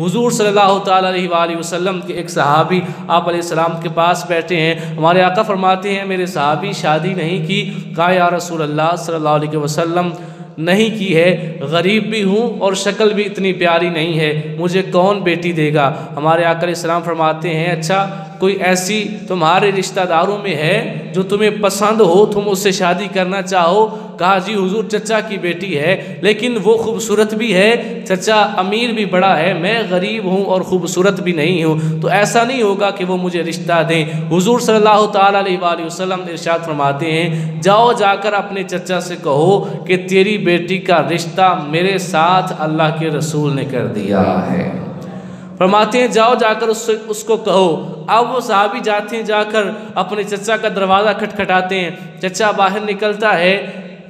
حضور صلی اللہ تعالیٰ علیہ وآلہ وسلم کے ایک صحابی آپ علیہ السلام کے پاس بیٹھے ہیں. ہمارے آقا فرماتے ہیں میرے صحابی شادی نہیں کی. کہا یا رسول اللہ صلی اللہ علیہ وسلم نہیں کی ہے, غریب بھی ہوں اور شکل بھی اتنی پیاری نہیں ہے, مجھے کون بیٹی دے گا؟ ہمارے آقا علیہ السلام فرماتے ہیں اچھا کوئی ایسی تمہارے رشتہ داروں میں ہے جو تمہیں پسند ہو, تم اس سے شادی کرنا چاہو؟ کہا جی حضور چچا کی بیٹی ہے, لیکن وہ خوبصورت بھی ہے, چچا امیر بھی بڑا ہے, میں غریب ہوں اور خوبصورت بھی نہیں ہوں, تو ایسا نہیں ہوگا کہ وہ مجھے رشتہ دیں. حضور صلی اللہ تعالیٰ علیہ وآلہ وسلم ارشاد فرماتے ہیں جاؤ جا کر اپنے چچا سے کہو کہ تیری بیٹی کا رشتہ میرے ساتھ اللہ کے رسول نے کر دیا ہے. فرماتے ہیں جاؤ جا کر اس کو کہو. اب وہ صحابی جاتے ہیں, جا کر اپنے چچا کا دروازہ کھٹکھٹاتے ہیں. چچا باہر نکلتا ہے,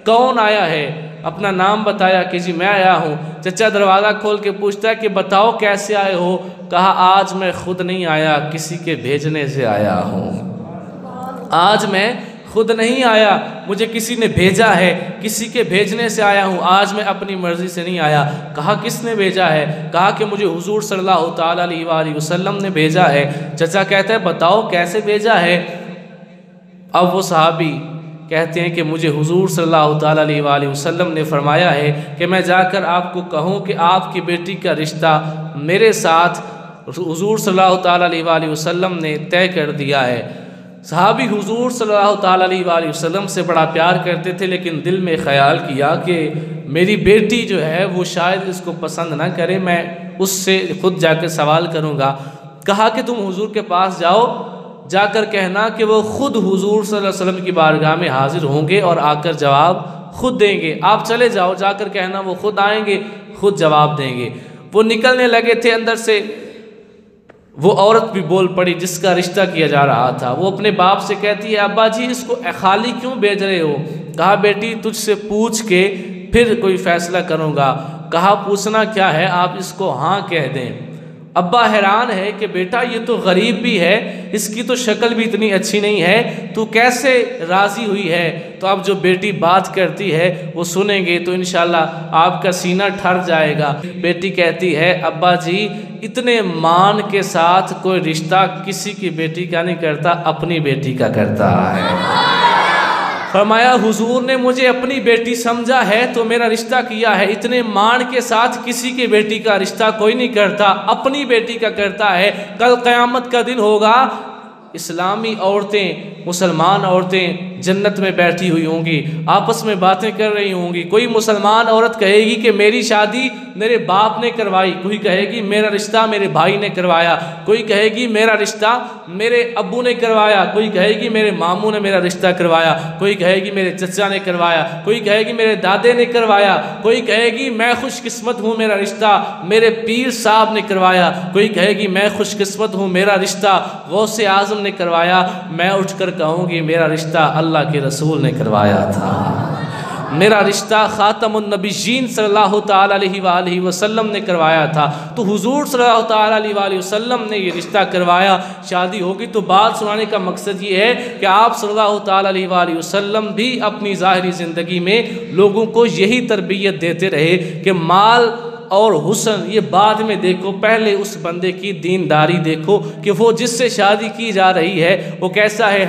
کون آیا ہے؟ اپنا نام بتایا کہ جی میں آیا ہوں. چچا دروازہ کھول کے پوچھتا ہے کہ بتاؤ کیسے آئے ہو؟ کہا آج میں خود نہیں آیا, کسی کے بھیجنے سے آیا ہوں. آج میں خود نہیں آیا, مجھے کسی نے بھیجا ہے, کسی کے بھیجنے سے آیا ہوں, آج میں اپنی مرضی سے نہیں آیا. کہا کس نے بھیجا ہے؟ کہا کہ مجھے حضور صلی اللہ تعالیٰ علیہ وآلہ وسلم نے بھیجا ہے. چچا کہتا ہے بتاؤ کیسے بھیجا ہے؟ اب وہ صحابی کہتے ہیں کہ مجھے حضور صلی اللہ تعالیٰ علیہ وآلہ وسلم نے فرمایا ہے کہ میں جا کر آپ کو کہوں کہ آپ کی بیٹی کا رشتہ میرے ساتھ حضور صلی اللہ تعالیٰ علیہ وآلہ وسلم نے طے کر دیا ہے. صحابی حضور صلی اللہ تعالیٰ علیہ وآلہ وسلم سے بڑا پیار کرتے تھے, لیکن دل میں خیال کیا کہ میری بیٹی جو ہے وہ شاید اس کو پسند نہ کرے, میں اس سے خود جا کے سوال کروں گا. کہا کہ تم حضور کے پاس جاؤ, جا کر کہنا کہ وہ خود حضور صلی اللہ علیہ وسلم کی بارگاہ میں حاضر ہوں گے اور آ کر جواب خود دیں گے. آپ چلے جاؤ, جا کر کہنا وہ خود آئیں گے, خود جواب دیں گے. وہ نکلنے لگے تھے اندر سے, وہ عورت بھی بول پڑی جس کا رشتہ کیا جا رہا تھا. وہ اپنے باپ سے کہتی ہے ابا جی اس کو خالی کیوں بھیج رہے ہو؟ کہا بیٹی تجھ سے پوچھ کے پھر کوئی فیصلہ کروں گا. کہا پوچھنا کیا ہے, آپ اس کو ہاں کہہ دیں. ابا حیران ہے کہ بیٹا یہ تو غریب بھی ہے, اس کی تو شکل بھی اتنی اچھی نہیں ہے, تو کیسے راضی ہوئی ہے؟ تو اب جو بیٹی بات کرتی ہے وہ سنیں گے تو انشاءاللہ آپ کا سینہ ٹھر جائے گا. بیٹی کہتی ہے ابا جی اتنے مان کے ساتھ کوئی رشتہ کسی کی بیٹی کا نہیں کرتا, اپنی بیٹی کا کرتا ہے. فرمایا حضور نے مجھے اپنی بیٹی سمجھا ہے تو میرا رشتہ کیا ہے, اتنے مان کے ساتھ کسی کی بیٹی کا رشتہ کوئی نہیں کرتا, اپنی بیٹی کا کرتا ہے. کل قیامت کا دن ہوگا, اسلامی عورتیں مسلمان عورتیں جنت میں بیٹھی ہوئی ہوں گی, آپس میں باتیں کر رہی ہوں گی. کوئی مسلمان عورت کہے گی کہ میری شادی میرے باپ نے کروائی, کوئی کہے گی میرا رشتہ میرے بھائی نے کروایا, کوئی کہے گی میرا رشتہ میرے ابو نے کروایا, کوئی کہے گی میرے ماموں نے میرا رشتہ کروایا, کوئی کہے گی میرے چچا نے کروایا, کوئی کہے گی میرے دادے نے کروایا, کوئی کہے گی میں خوش قسمت ہوں میرا رشتہ میرے پیر صاحب نے کروایا, کوئی کہے گی میں خوش قسمت ہوں میرا رشتہ غوث اعظم نے کروایا. میں اٹھ کر کہوں گی میرا رشتہ اللہ کے رسول نے کروایا تھا, میرا رشتہ خاتم النبیین صلی اللہ تعالیٰ علیہ وآلہ وسلم نے کروایا تھا. تو حضور صلی اللہ تعالیٰ علیہ وآلہ وسلم نے یہ رشتہ کروایا. شادی ہوگی تو بات سنانے کا مقصد یہ ہے کہ آپ صلی اللہ تعالیٰ علیہ وآلہ وسلم بھی اپنی ظاہری زندگی میں لوگوں کو یہی تربیت دیتے رہے کہ مال اور حسن یہ بعد میں دیکھو, پہلے اس بندے کی دینداری دیکھو کہ وہ جس سے شادی کی جا رہی ہے وہ کیسا ہے.